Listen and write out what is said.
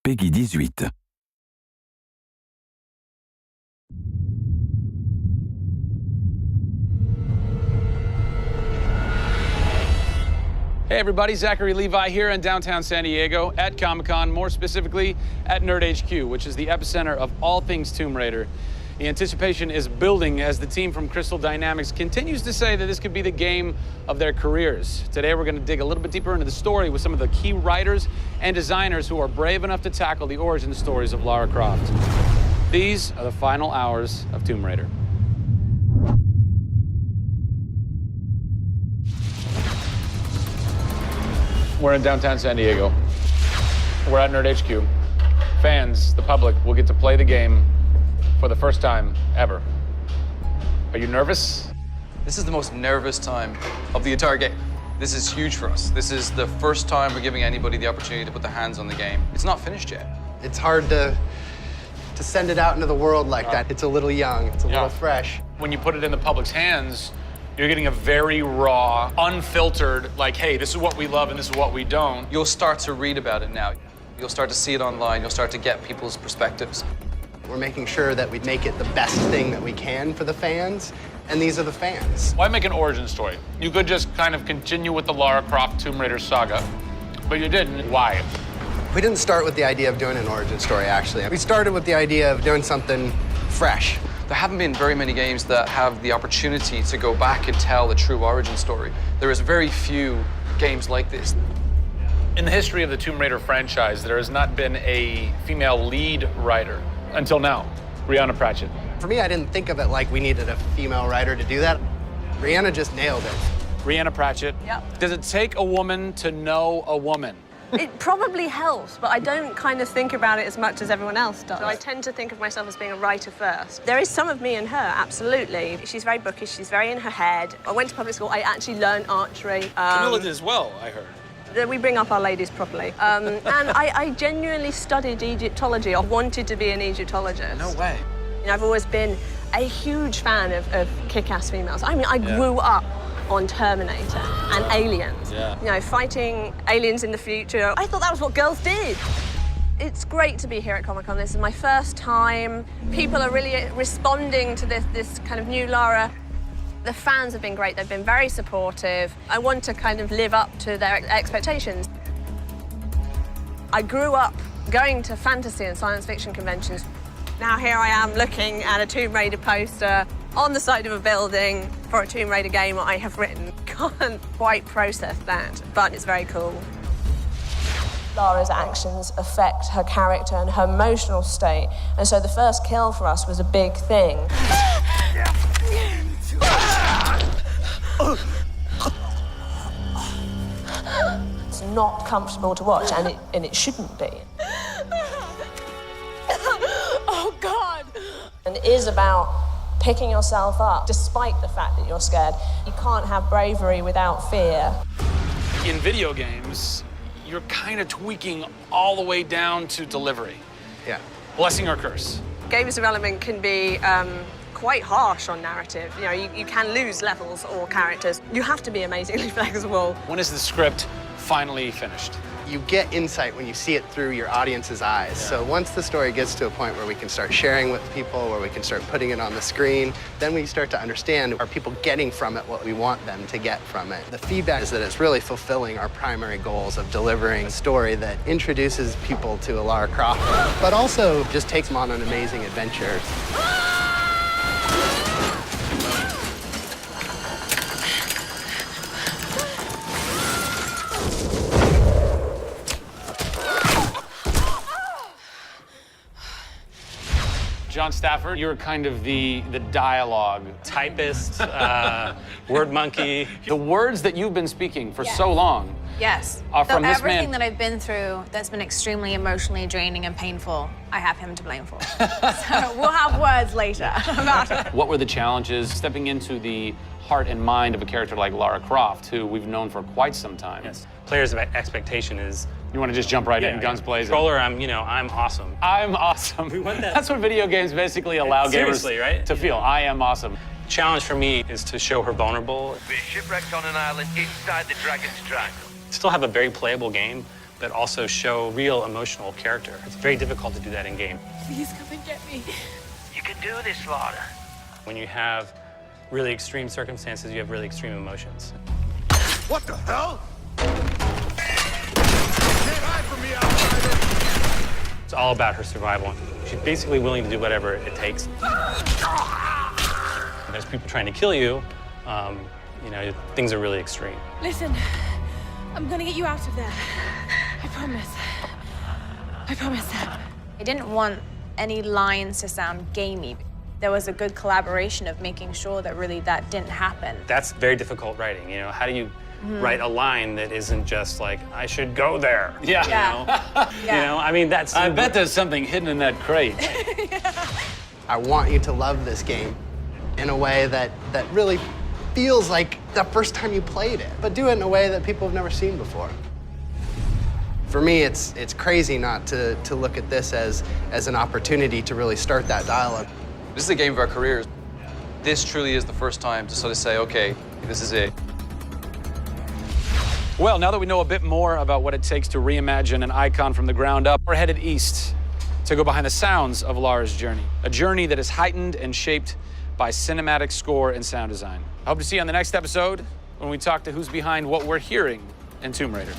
Peggy 18. Hey everybody, Zachary Levi here in downtown San Diego at Comic-Con, more specifically at Nerd HQ, which is the epicenter of all things Tomb Raider. The anticipation is building as the team from Crystal Dynamics continues to say that this could be the game of their careers. Today we're going to dig a little bit deeper into the story with some of the key writers and designers who are brave enough to tackle the origin stories of Lara Croft. These are the final hours of Tomb Raider. We're in downtown San Diego. We're at Nerd HQ. Fans, the public, will get to play the game for the first time ever. Are you nervous? This is the most nervous time of the entire game. This is huge for us. This is the first time we're giving anybody the opportunity to put their hands on the game. It's not finished yet. It's hard to send it out into the world like that. It's a little young, it's a little fresh. When you put it in the public's hands, you're getting a very raw, unfiltered, like, hey, this is what we love and this is what we don't. You'll start to read about it now. You'll start to see it online. You'll start to get people's perspectives. We're making sure that we make it the best thing that we can for the fans, and these are the fans. Why make an origin story? You could just kind of continue with the Lara Croft Tomb Raider saga, but you didn't. Why? We didn't start with the idea of doing an origin story, actually. We started with the idea of doing something fresh. There haven't been very many games that have the opportunity to go back and tell the true origin story. There is very few games like this. In the history of the Tomb Raider franchise, there has not been a female lead writer until now, Rhianna Pratchett. For me, I didn't think of it like we needed a female writer to do that. Rhianna just nailed it. Rhianna Pratchett. Yep. Does it take a woman to know a woman? It probably helps, but I don't kind of think about it as much as everyone else does. So I tend to think of myself as being a writer first. There is some of me in her, absolutely. She's very bookish, she's very in her head. I went to public school, I actually learned archery. Camilla did as well, I heard. We bring up our ladies properly. And I genuinely studied Egyptology. I wanted to be an Egyptologist. No way. You know, I've always been a huge fan of kick-ass females. I mean, I grew up on Terminator and Aliens. Yeah. You know, fighting aliens in the future. I thought that was what girls did. It's great to be here at Comic-Con. This is my first time. People are really responding to this kind of new Lara. The fans have been great. They've been very supportive. I want to kind of live up to their expectations. I grew up going to fantasy and science fiction conventions. Now here I am looking at a Tomb Raider poster on the side of a building for a Tomb Raider game I have written. Can't quite process that, but it's very cool. Lara's actions affect her character and her emotional state, and so the first kill for us was a big thing. It's not comfortable to watch, and it shouldn't be. Oh, God! And it is about picking yourself up, despite the fact that you're scared. You can't have bravery without fear. In video games, you're kind of tweaking all the way down to delivery. Yeah. Blessing or curse. Games development can be quite harsh on narrative. You know, you can lose levels or characters. You have to be amazingly flexible. When is the script finally finished? You get insight when you see it through your audience's eyes. Yeah. So once the story gets to a point where we can start sharing with people, where we can start putting it on the screen, then we start to understand, are people getting from it what we want them to get from it? The feedback is that it's really fulfilling our primary goals of delivering a story that introduces people to a Lara Croft, but also just takes them on an amazing adventure. John Stafford, you're kind of the dialogue. Typist, word monkey. The words that you've been speaking for so long Yes. are from this everything man. that I've been through that's been extremely emotionally draining and painful, I have him to blame for. So we'll have words later about it. What were the challenges stepping into the heart and mind of a character like Lara Croft, who we've known for quite some time? Yes. Players' expectation is. You want to just jump right in, guns blazing? Controller, I'm awesome. I'm awesome. We want that. That's what video games basically allow Seriously, gamers right? to feel. I am awesome. Challenge for me is to show her vulnerable. We're shipwrecked on an island inside the Dragon's Triangle. Still have a very playable game, but also show real emotional character. It's very difficult to do that in game. Please come and get me. You can do this, Laura. When you have really extreme circumstances, you have really extreme emotions. What the hell? Can't hide from me, outsider! It's all about her survival. She's basically willing to do whatever it takes. There's people trying to kill you. You know, things are really extreme. Listen, I'm gonna get you out of there. I promise. I promise. I didn't want any lines to sound gamey. There was a good collaboration of making sure that really that didn't happen. That's very difficult writing, you know? How do you write a line that isn't just like, I should go there? Yeah. You know? Yeah. You know, I mean, that's... I bet there's something hidden in that crate. I want you to love this game in a way that really feels like the first time you played it, but do it in a way that people have never seen before. For me, it's crazy not to look at this as an opportunity to really start that dialogue. This is a game of our careers. This truly is the first time to sort of say, okay, this is it. Well, now that we know a bit more about what it takes to reimagine an icon from the ground up, we're headed east to go behind the sounds of Lara's journey, a journey that is heightened and shaped by cinematic score and sound design. I hope to see you on the next episode when we talk to who's behind what we're hearing in Tomb Raider.